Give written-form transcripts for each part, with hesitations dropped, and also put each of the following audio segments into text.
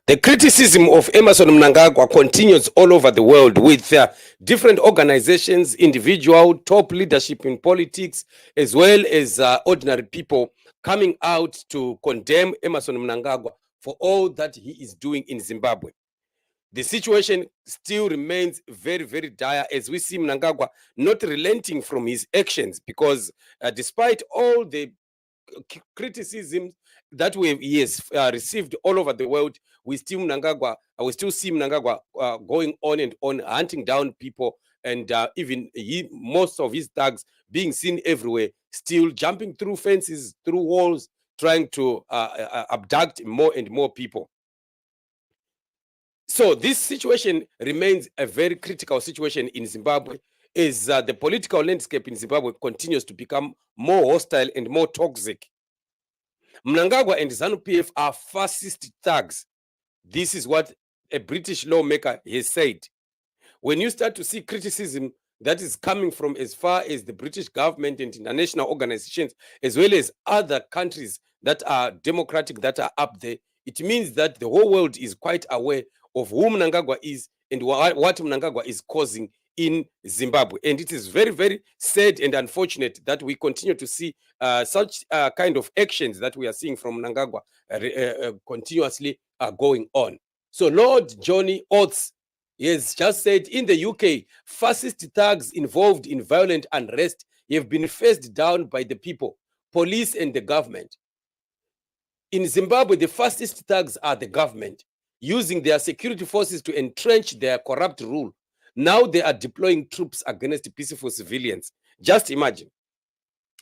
The criticism of Emmerson Mnangagwa continues all over the world with different organizations, individual, top leadership in politics, as well as ordinary people coming out to condemn Emmerson Mnangagwa for all that he is doing in Zimbabwe. The situation still remains very, very dire as we see Mnangagwa not relenting from his actions because despite all the criticism that he has received all over the world, we still see Mnangagwa going on and on, hunting down people, and even most of his thugs being seen everywhere, still jumping through fences, through walls, trying to abduct more and more people. So this situation remains a very critical situation in Zimbabwe as the political landscape in Zimbabwe continues to become more hostile and more toxic. Mnangagwa and Zanu PF are fascist thugs. This is what a British lawmaker has said. When you start to see criticism that is coming from as far as the British government and international organizations, as well as other countries that are democratic, that are up there, it means that the whole world is quite aware of who Mnangagwa is and what Mnangagwa is causing in Zimbabwe. And it is very, very sad and unfortunate that we continue to see such kind of actions that we are seeing from Mnangagwa continuously going on. So Lord Johnny Oates has just said in the UK, fascist thugs involved in violent unrest have been faced down by the people, police and the government. In Zimbabwe, the fascist thugs are the government, using their security forces to entrench their corrupt rule. Now they are deploying troops against peaceful civilians. Just imagine.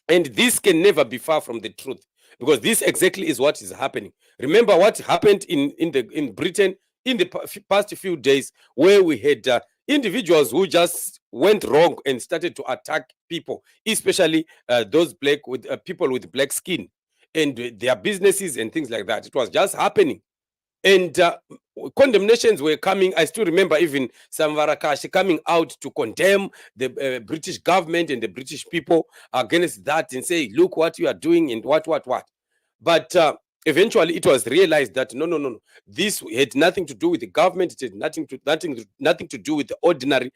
And this can never be far from the truth, because this exactly is what is happening. Remember what happened in Britain in the past few days, where we had individuals who just went wrong and started to attack people, especially those people with black skin and their businesses and things like that. It was just happening. And condemnations were coming. I still remember even Samvarakashi coming out to condemn the British government and the British people against that and say, look what you are doing and what. But eventually it was realized that no. This had nothing to do with the government. It had nothing to do with the ordinary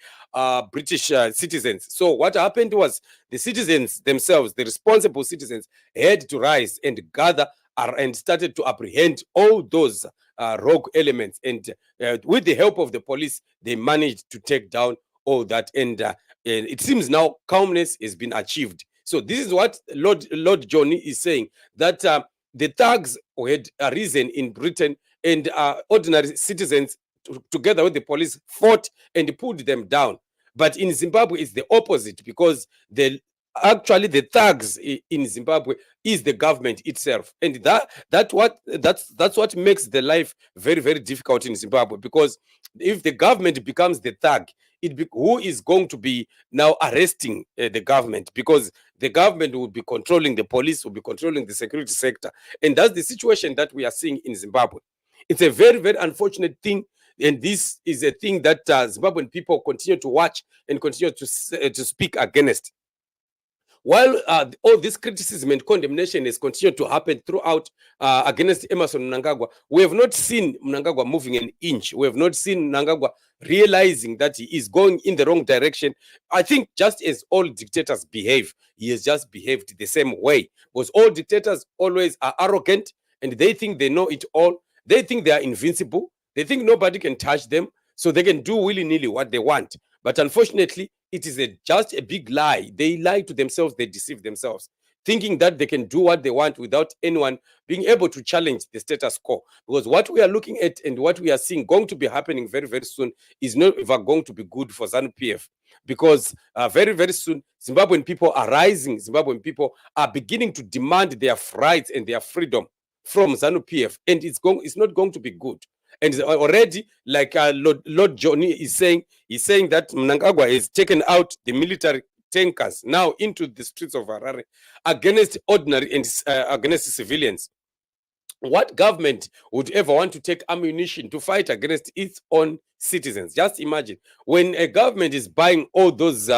British citizens. So what happened was the citizens themselves, the responsible citizens, had to rise and gather and started to apprehend all those rogue elements. And with the help of the police, they managed to take down all that. And it seems now calmness has been achieved. So this is what Lord Johnny is saying, that the thugs had arisen in Britain, and ordinary citizens, together with the police, fought and pulled them down. But in Zimbabwe, it's the opposite, because actually the thugs in Zimbabwe is the government itself, and that's what makes the life very, very difficult in Zimbabwe. Because if the government becomes the thug, who is going to be now arresting the government? Because the government will be controlling the police, will be controlling the security sector, and that's the situation that we are seeing in Zimbabwe. It's a very, very unfortunate thing. And this is a thing that Zimbabwean people continue to watch and continue to speak against. While all this criticism and condemnation has continued to happen throughout against Emmerson Mnangagwa, we have not seen Mnangagwa moving an inch. We have not seen Mnangagwa realizing that he is going in the wrong direction. I think just as all dictators behave, he has just behaved the same way. Because all dictators always are arrogant, and they think they know it all. They think they are invincible. They think nobody can touch them, so they can do willy-nilly what they want. But unfortunately, it is just a big lie. They lie to themselves, they deceive themselves, thinking that they can do what they want without anyone being able to challenge the status quo. Because what we are looking at and what we are seeing going to be happening very, very soon is not ever going to be good for ZANU PF. Because very, very soon, Zimbabwean people are rising. Zimbabwean people are beginning to demand their rights and their freedom from ZANU PF. And it's not going to be good. And already, like Lord Johnny is saying, he's saying that Mnangagwa has taken out the military tankers now into the streets of Harare against ordinary and against civilians. What government would ever want to take ammunition to fight against its own citizens? Just imagine when a government is buying all those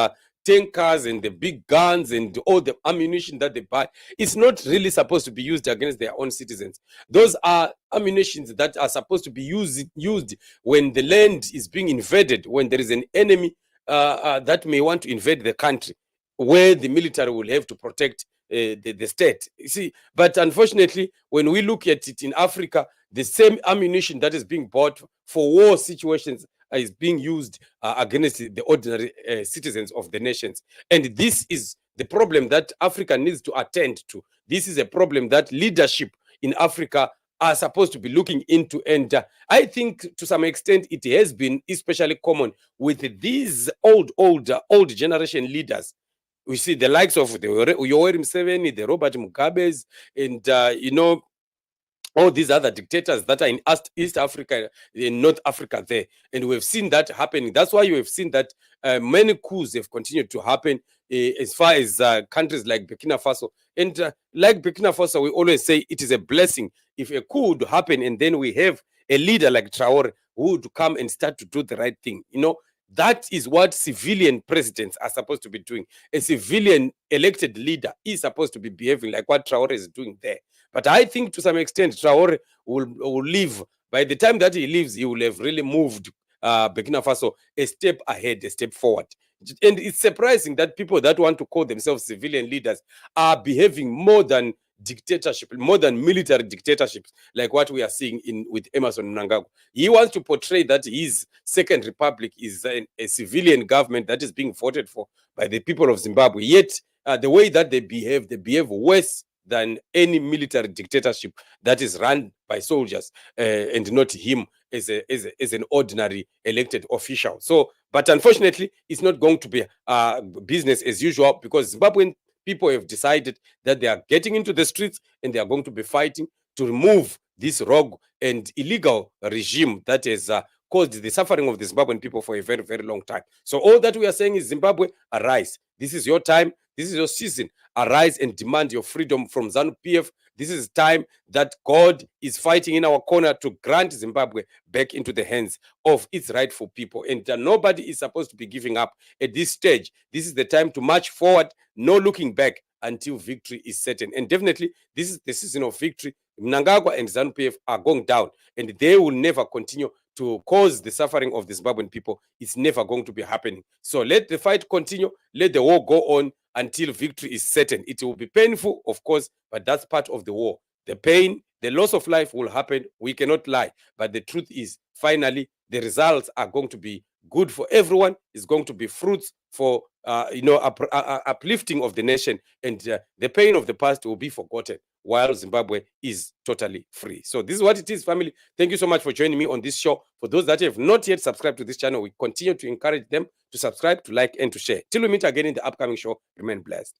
tankers and the big guns and all the ammunition that they buy, it's not really supposed to be used against their own citizens. Those are ammunitions that are supposed to be used when the land is being invaded, when there is an enemy that may want to invade the country, where the military will have to protect the state. You see, but unfortunately, when we look at it in Africa, the same ammunition that is being bought for war situations is being used against the ordinary citizens of the nations. And this is the problem that Africa needs to attend to. This is a problem that leadership in Africa are supposed to be looking into. And I think to some extent it has been especially common with these old generation leaders. We see the likes of the Yoweri Museveni, the Robert Mugabes, and all these other dictators that are in East Africa, in North Africa there. And we've seen that happening. That's why you have seen that many coups have continued to happen as far as countries like Burkina Faso. And like Burkina Faso, we always say it is a blessing if a coup would happen and then we have a leader like Traore who would come and start to do the right thing. That is what civilian presidents are supposed to be doing. A civilian elected leader is supposed to be behaving like what Traore is doing there. But I think to some extent, Traore will leave. By the time that he leaves, he will have really moved Burkina Faso a step ahead, a step forward. And it's surprising that people that want to call themselves civilian leaders are behaving more than dictatorship, more than military dictatorships, like what we are seeing with Emerson Mnangagwa. He wants to portray that his second republic is a civilian government that is being voted for by the people of Zimbabwe. Yet the way that they behave worse than any military dictatorship that is run by soldiers and not him as an ordinary elected official. So, but unfortunately, it's not going to be business as usual, because Zimbabwean people have decided that they are getting into the streets and they are going to be fighting to remove this rogue and illegal regime that has caused the suffering of the Zimbabwean people for a very, very long time. So all that we are saying is, Zimbabwe, arise. This is your time. This is your season. Arise and demand your freedom from ZANU PF. This is time that God is fighting in our corner to grant Zimbabwe back into the hands of its rightful people. And nobody is supposed to be giving up at this stage. This is the time to march forward, no looking back until victory is certain. And definitely, this is the season of victory. Mnangagwa and ZANU PF are going down, and they will never continue to cause the suffering of the Zimbabwean people. It's never going to be happening. So let the fight continue. Let the war go on until victory is certain. It will be painful, of course, but that's part of the war. The pain, the loss of life will happen. We cannot lie. But the truth is, finally, the results are going to be good for everyone. It's going to be fruits for uplifting of the nation, and the pain of the past will be forgotten while Zimbabwe is totally free. So this is what it is, family. Thank you so much for joining me on this show. For those that have not yet subscribed to this channel, we continue to encourage them to subscribe, to like, and to share. Till we meet again in the upcoming show, remain blessed.